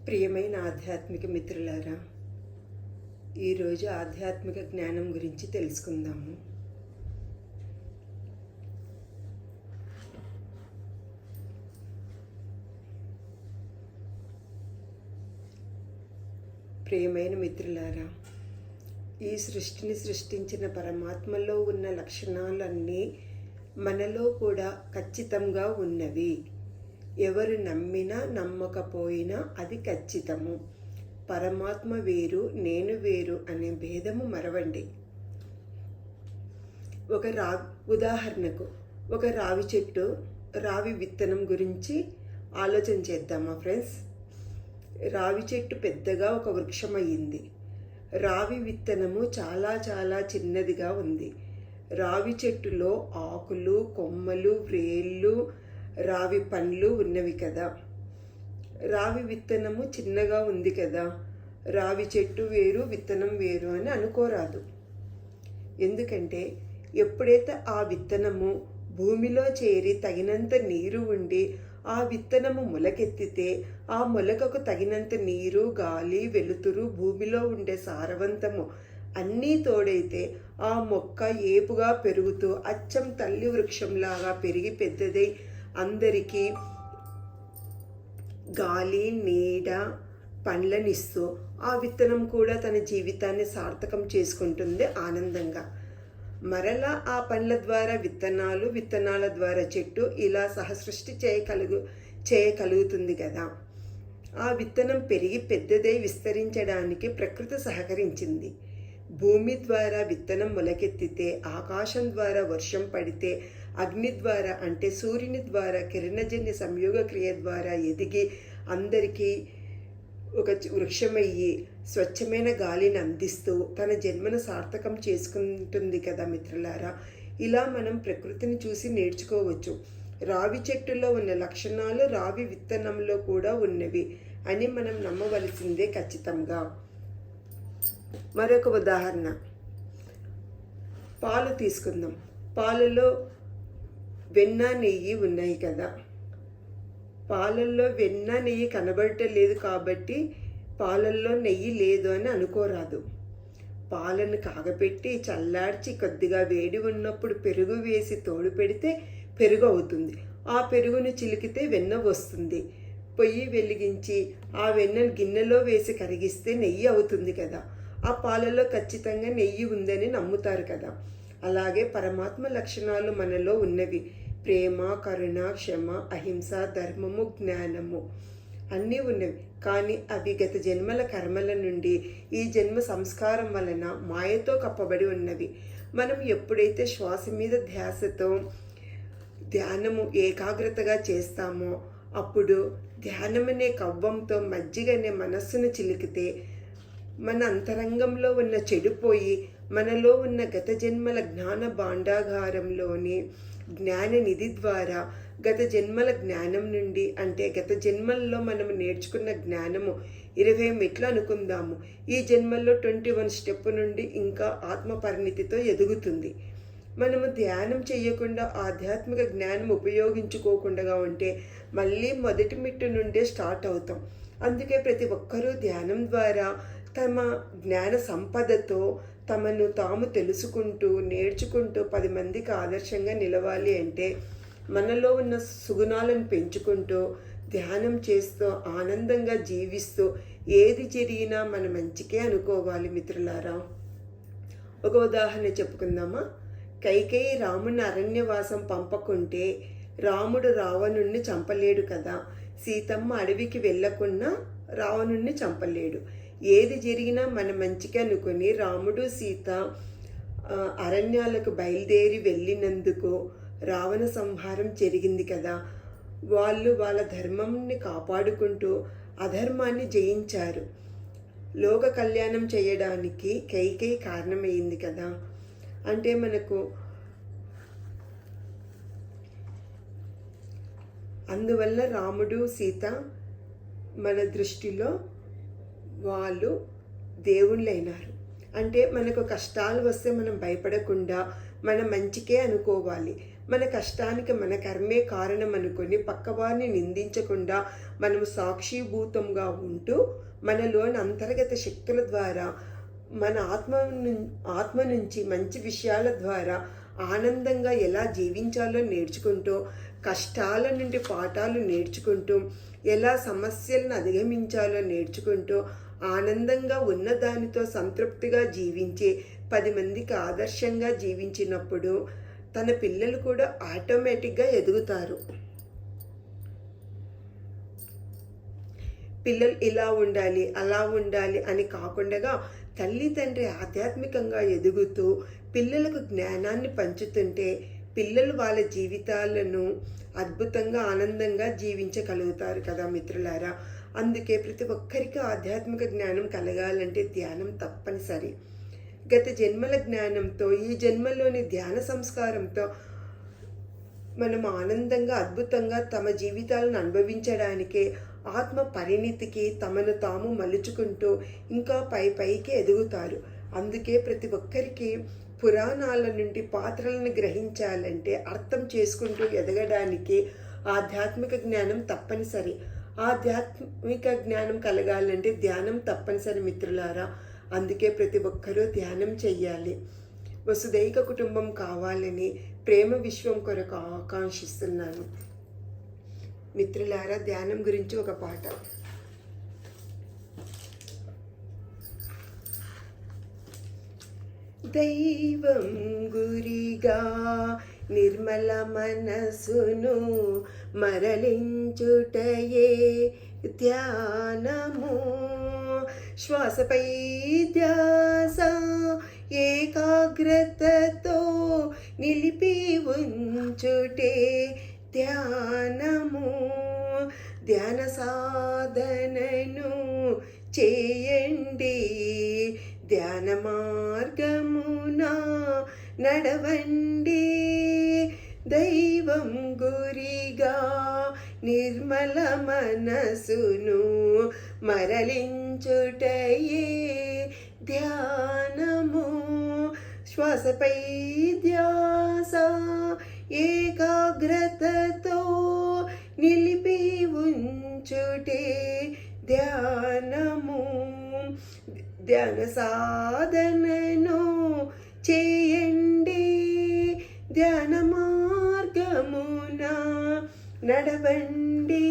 ప్రియమైన ఆధ్యాత్మిక మిత్రులారా, ఈరోజు ఆధ్యాత్మిక జ్ఞానం గురించి తెలుసుకుందాము. ప్రియమైన మిత్రులారా, ఈ సృష్టిని సృష్టించిన పరమాత్మలో ఉన్న లక్షణాలన్నీ మనలో కూడా ఖచ్చితంగా ఉన్నవి. ఎవరు నమ్మినా నమ్మకపోయినా అది ఖచ్చితము. పరమాత్మ వేరు, నేను వేరు అనే భేదము మరవండి. ఉదాహరణకు ఒక రావి చెట్టు, రావి విత్తనం గురించి ఆలోచన చేద్దామా ఫ్రెండ్స్. రావి చెట్టు పెద్దగా ఒక వృక్షం అయ్యింది. రావి విత్తనము చాలా చాలా చిన్నదిగా ఉంది. రావి చెట్టులో ఆకులు, కొమ్మలు, వ్రేళ్ళు, రావి పండ్లు ఉన్నవి కదా. రావి విత్తనము చిన్నగా ఉంది కదా, రావి చెట్టు వేరు విత్తనం వేరు అని అనుకోరాదు. ఎందుకంటే ఎప్పుడైతే ఆ విత్తనము భూమిలో చేరి తగినంత నీరు ఉండి ఆ విత్తనము మొలకెత్తితే, ఆ మొలకకు తగినంత నీరు, గాలి, వెలుతురు, భూమిలో ఉండే సారవంతము అన్నీ తోడైతే ఆ మొక్క ఏపుగా పెరుగుతూ అచ్చం తల్లి వృక్షంలాగా పెరిగి పెద్దదై అందరికీ గాలి, నీడ, పండ్లనిస్తూ ఆ విత్తనం కూడా తన జీవితాన్ని సార్థకం చేసుకుంటుంది ఆనందంగా. మరలా ఆ పండ్ల ద్వారా విత్తనాలు, విత్తనాల ద్వారా చెట్టు, ఇలా సహసృష్టి చేయగలుగుతుంది కదా. ఆ విత్తనం పెరిగి పెద్దదై విస్తరించడానికి ప్రకృతి సహకరించింది. భూమి ద్వారా విత్తనం మొలకెత్తితే, ఆకాశం ద్వారా వర్షం పడితే, అగ్ని ద్వారా అంటే సూర్యుని ద్వారా కిరణజన్య సంయోగ క్రియ ద్వారా ఎదిగి అందరికీ ఒక వృక్షమయ్యి స్వచ్ఛమైన గాలిని అందిస్తూ తన జన్మను సార్థకం చేసుకుంటుంది కదా మిత్రులారా. ఇలా మనం ప్రకృతిని చూసి నేర్చుకోవచ్చు. రావి చెట్టులో ఉన్న లక్షణాలు రావి విత్తనంలో కూడా ఉన్నవి అని మనం నమ్మవలసిందే ఖచ్చితంగా. మరొక ఉదాహరణ, పాలు తీసుకుందాం. పాలలో వెన్న, నెయ్యి ఉన్నాయి కదా. పాలల్లో వెన్న, నెయ్యి కనబడటం లేదు కాబట్టి పాలల్లో నెయ్యి లేదు అని అనుకోరాదు. పాలను కాగపెట్టి చల్లార్చి కొద్దిగా వేడి ఉన్నప్పుడు పెరుగు వేసి తోడు పెడితే పెరుగు అవుతుంది. ఆ పెరుగును చిలికితే వెన్న వస్తుంది. పొయ్యి వెలిగించి ఆ వెన్నను గిన్నెలో వేసి కరిగిస్తే నెయ్యి అవుతుంది కదా. ఆ పాలలో ఖచ్చితంగా నెయ్యి ఉందని నమ్ముతారు కదా. అలాగే పరమాత్మ లక్షణాలు మనలో ఉన్నవి. ప్రేమ, కరుణ, క్షమ, అహింస, ధర్మము, జ్ఞానము అన్నీ ఉన్నవి. కానీ అవి గత జన్మల కర్మల నుండి ఈ జన్మ సంస్కారం వలన మాయతో కప్పబడి ఉన్నవి. మనం ఎప్పుడైతే శ్వాస మీద ధ్యాసతో ధ్యానము ఏకాగ్రతగా చేస్తామో అప్పుడు ధ్యానమనే కవ్వంతో మజ్జిగనే మనస్సును చిలికితే మన అంతరంగంలో ఉన్న చెడిపోయి మనలో ఉన్న గత జన్మల జ్ఞాన భాండాగారంలోని జ్ఞాన నిధి ద్వారా గత జన్మల జ్ఞానం నుండి, అంటే గత జన్మల్లో మనము నేర్చుకున్న జ్ఞానము 20 మెట్లు అనుకుందాము. ఈ జన్మల్లో 21 స్టెప్ నుండి ఇంకా ఆత్మపరిణితితో ఎదుగుతుంది. మనము ధ్యానం చేయకుండా ఆధ్యాత్మిక జ్ఞానం ఉపయోగించుకోకుండా ఉంటే మళ్ళీ మొదటి మెట్టు నుండే స్టార్ట్ అవుతాం. అందుకే ప్రతి ఒక్కరూ ధ్యానం ద్వారా తమ జ్ఞాన సంపదతో తమను తాము తెలుసుకుంటూ నేర్చుకుంటూ 10 మందికి ఆదర్శంగా నిలవాలి. అంటే మనలో ఉన్న సుగుణాలను పెంచుకుంటూ ధ్యానం చేస్తూ ఆనందంగా జీవిస్తూ ఏది జరిగినా మన మంచికే అనుకోవాలి మిత్రులారా. ఒక ఉదాహరణ చెప్పుకుందామా. కైకేయి రాముని అరణ్యవాసం పంపకుంటే రాముడు రావణుణ్ణి చంపలేడు కదా. సీతమ్మ అడవికి వెళ్ళకున్నా రావణుణ్ణి చంపలేడు. ఏది జరిగినా మన మంచిగా అనుకుని రాముడు, సీత అరణ్యాలకు బయలుదేరి వెళ్ళినందుకు రావణ సంహారం జరిగింది కదా. వాళ్ళు వాళ్ళ ధర్మంని కాపాడుకుంటూ అధర్మాన్ని జయించారు. లోక కళ్యాణం చేయడానికి కైకేయి కారణమైంది కదా. అంటే మనకు అందువల్ల రాముడు, సీత మన దృష్టిలో వాళ్ళు దేవుళ్ళైనారు. అంటే మనకు కష్టాలు వస్తే మనం భయపడకుండా మన మంచికే అనుకోవాలి. మన కష్టానికి మన కర్మే కారణం అనుకొని పక్కవారిని నిందించకుండా మనం సాక్షిభూతంగా ఉంటూ మనలోని అంతర్గత శక్తుల ద్వారా మన ఆత్మ నుంచి మంచి విషయాల ద్వారా ఆనందంగా ఎలా జీవించాలో నేర్చుకుంటూ, కష్టాల నుండి పాఠాలు నేర్చుకుంటూ, ఎలా సమస్యలను అధిగమించాలో నేర్చుకుంటూ, ఆనందంగా ఉన్నదానితో సంతృప్తిగా జీవించే 10 మందికి ఆదర్శంగా జీవించినప్పుడు తన పిల్లలు కూడా ఆటోమేటిక్గా ఎదుగుతారు. పిల్లలు ఇలా ఉండాలి, అలా ఉండాలి అని కాకుండా తల్లి తండ్రి ఆధ్యాత్మికంగా ఎదుగుతూ పిల్లలకు జ్ఞానాన్ని పంచుతుంటే పిల్లలు వాళ్ళ జీవితాలను అద్భుతంగా ఆనందంగా జీవించగలుగుతారు కదా మిత్రులారా. అందుకే ప్రతి ఒక్కరికి ఆధ్యాత్మిక జ్ఞానం కలగాలంటే ధ్యానం తప్పనిసరి. గత జన్మల జ్ఞానంతో ఈ జన్మలోని ధ్యాన సంస్కారంతో మనం ఆనందంగా అద్భుతంగా తమ జీవితాలను అనుభవించడానికే ఆత్మ పరిణితికి తమను తాము మలుచుకుంటూ ఇంకా పైకి ఎదుగుతారు. అందుకే ప్రతి ఒక్కరికి పురాణాల నుండి పాత్రలను గ్రహించాలంటే అర్థం చేసుకుంటూ ఎదగడానికి ఆధ్యాత్మిక జ్ఞానం తప్పనిసరి. ఆధ్యాత్మిక జ్ఞానం కలగాలంటే ధ్యానం తప్పనిసరి మిత్రులారా. అందుకే ప్రతి ఒక్కరూ ధ్యానం చెయ్యాలి. వసుదైక కుటుంబం కావాలని ప్రేమ విశ్వం కొరకు ఆకాంక్షిస్తున్నాను. మిత్రులారా, ధ్యానం గురించి ఒక పాట. దైవం గురిగా నిర్మల మనసును మరలించుటయే ధ్యానము. శ్వాసపై ధ్యాస ఏకాగ్రతతో నిలిపి ఉంచుటే ధ్యానము. ధ్యాన సాధనను చేయండి, ధ్యాన మార్గమున నడవండి. దైవం గురిగా నిర్మల మనసును మరలించుటయే ధ్యానము. శ్వాసపై ధ్యాస ఏకాగ్రతతో నిలిపి ఉంచుటే ధ్యానము. ధ్యాన సాధనను చేయండి, ధ్యాన మార్గమున నడవండి.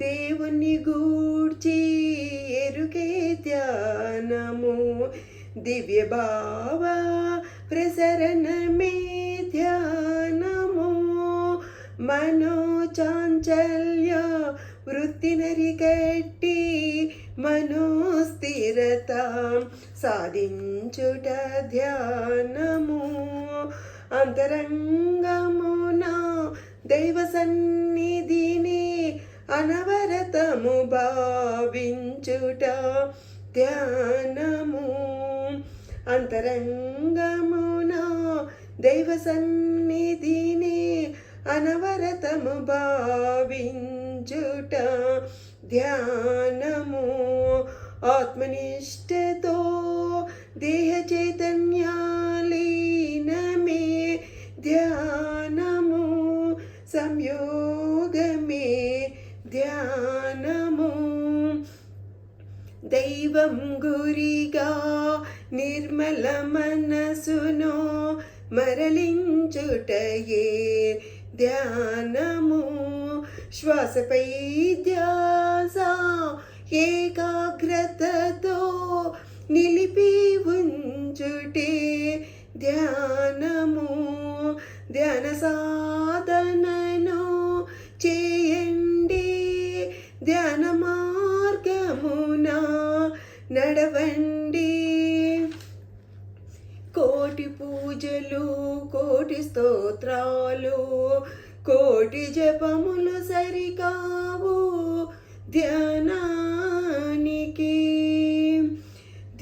దేవుని గూర్చి ఎరుకే ధ్యానము, దివ్య భావ ప్రసరణమే ధ్యానము. మనోచాంచల్య వృత్తినరికట్టి మనోస్థిరత సాధించుట ధ్యానము. అంతరంగమున దైవ సన్నిధిని అనవరతము భావించుట ధ్యానము. అంతరంగమున దైవ సన్నిధిని అనవరతము భావించుట ధ్యానము. ఆత్మనిష్టతో దేహ చైతన్యాలీనమే ధ్యానము. సంయోగమే ధ్యానము. దైవం గురిగా నిర్మల మనసును మరలించుటయే ధ్యానము. శ్వాసపై ధ్యాస ఏకాగ్రతతో నిలిపి ఉంచుటే ధ్యానము. ధ్యాన సాధనను చేయండి, ధ్యాన మార్గమున నడవండి. కోటి పూజలు, కోటి స్తోత్రాలు, కోటి జపములు సరికావు ధ్యానానికి.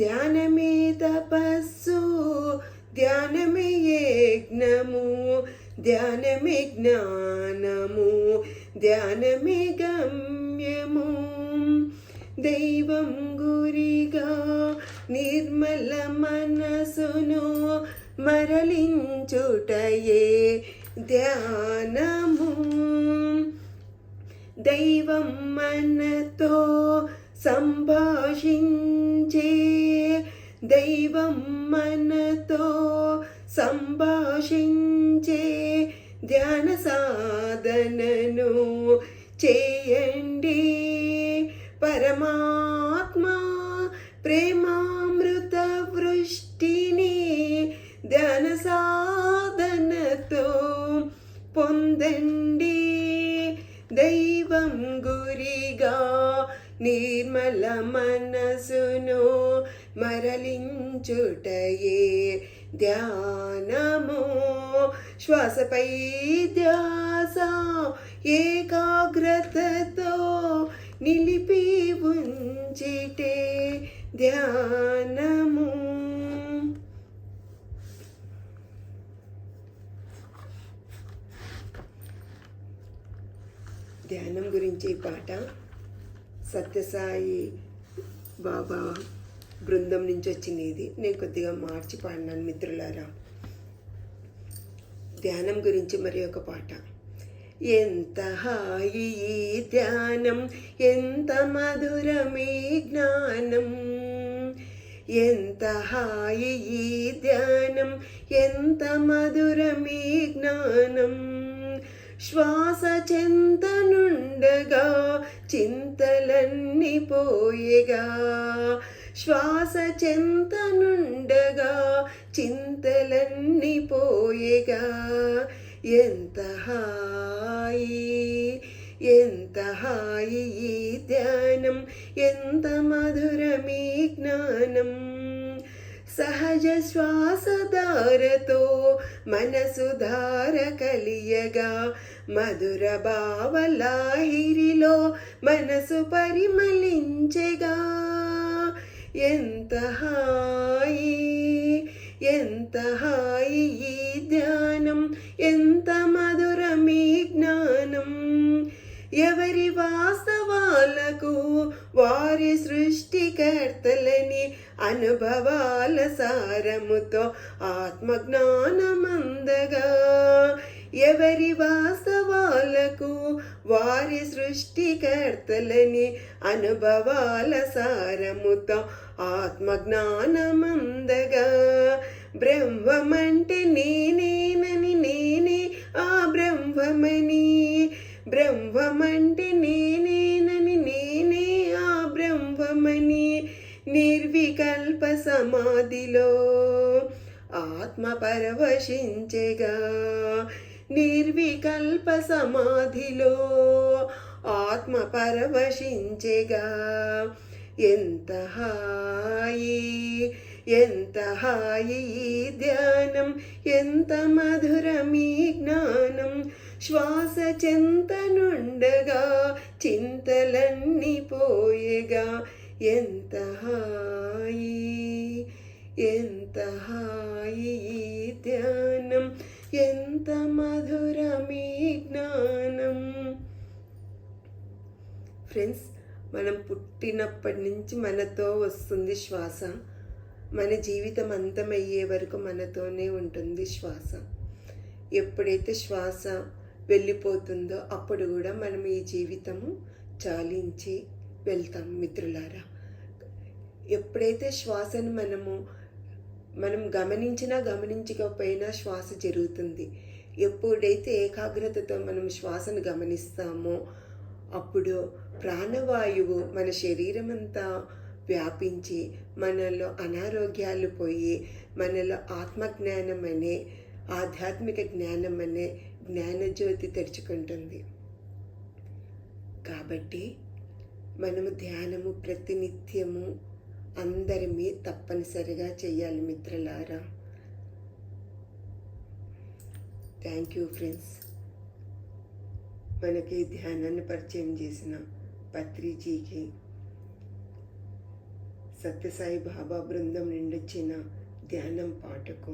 ధ్యానమే తపస్సు, ధ్యానమే యజ్ఞము, ధ్యానమే జ్ఞానము, ధ్యానమే గమ్యము. దైవం గురిగా నిర్మల మనసును మరలించుటయే ధ్యానము. దైవం మనతో సంభాషించే, దైవం మనతో సంభాషించే ధ్యాన సాధనను చేయండి. పరమాత్మ ప్రేమామృత వృష్టిని ధ్యాన సాధనతో పొందండి. దైవం గురిగా నిర్మల మనసును మరలించుటయే ధ్యానము. శ్వాసపై ధ్యాస ఏకాగ్రతతో నిలిపి ఉంచితే ధ్యానము. ధ్యానం గురించి పాట సత్యసాయి బాబా బృందం నుంచి వచ్చినది. నేను కొద్దిగా మార్చి పాడినాను మిత్రులారా. ధ్యానం గురించి మరి ఒక పాట. ఎంత హాయి ఈ ధ్యానం, ఎంత మధురమీ జ్ఞానం. ఎంత హాయి ఈ ధ్యానం, ఎంత మధురమీ జ్ఞానం. శ్వాస చెంతనుండగా చింతలన్నీ పోయేగా. శ్వాస చెంతనుండగా చింతలన్నీ పోయేగా. ఎంత హాయి, ఎంత హాయి ఈ ధ్యానం, ఎంత మధురమీ జ్ఞానం. సహజ శ్వాసధారతో మనసు ధార కలియగా. మధుర భావలాహిరిలో మనసు పరిమళించెగా. ఎంత హాయి, ఎంత హాయి ఈ ధ్యానం, ఎంత మధురమీ జ్ఞానం. ఎవరి వాస్తవాలకు వారి సృష్టికర్తలని అనుభవాల సారముతో ఆత్మజ్ఞానమందగా. ఎవరి వాస్తవాలకు వారి సృష్టికర్తలని అనుభవాల సారముతో ఆత్మజ్ఞానమందగా. బ్రహ్మమంటే నేనేనని, నేనే ఆ బ్రహ్మమని. బ్రహ్మమంటే నేనేనని, నేనే ఆ బ్రహ్మమని. నిర్వికల్ప సమాధిలో ఆత్మ పరవశించెగా. నిర్వికల్ప సమాధిలో ఆత్మ పరవశించెగా. ఎంత హాయి, ఎంత హాయి ఈ ధ్యానం, ఎంత మధురమీ జ్ఞానం. శ్వాస చెంతనుండగా చింతలన్నీ పోయేగా. ఎంత హాయి, ఎంత హాయి ఈ ధ్యానం, ఎంత మధురమీ జ్ఞానం. ఫ్రెండ్స్, మనం పుట్టినప్పటి నుంచి మనతో వస్తుంది శ్వాస. మన జీవితం అంతమయ్యే వరకు మనతోనే ఉంటుంది శ్వాస. ఎప్పుడైతే శ్వాస వెళ్ళిపోతుందో అప్పుడు కూడా మనం ఈ జీవితము చాలించి వెళ్తాం మిత్రులారా. ఎప్పుడైతే శ్వాసను మనం గమనించినా గమనించకపోయినా శ్వాస జరుగుతుంది. ఎప్పుడైతే ఏకాగ్రతతో మనం శ్వాసను గమనిస్తామో అప్పుడు ప్రాణవాయువు మన శరీరం అంతా వ్యాపించి మనలో అనారోగ్యాలు పోయి మనలో ఆత్మజ్ఞానం అనే, ఆధ్యాత్మిక జ్ఞానం అనే జ్ఞానజ్యోతి తెరుచుకుంటుంది. కాబట్టి మనము ధ్యానము ప్రతినిత్యము అందరిమీ తప్పనిసరిగా చేయాలి మిత్రులారా. Thank you friends. మనకి ధ్యానాన్ని పరిచయం చేసిన పత్రిజీకి, సత్యసాయి బాబా బృందం నుండి వచ్చిన ధ్యానం పాటకు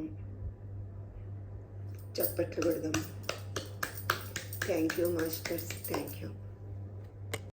చప్పట్లు కొడదాం. Thank you masters, thank you.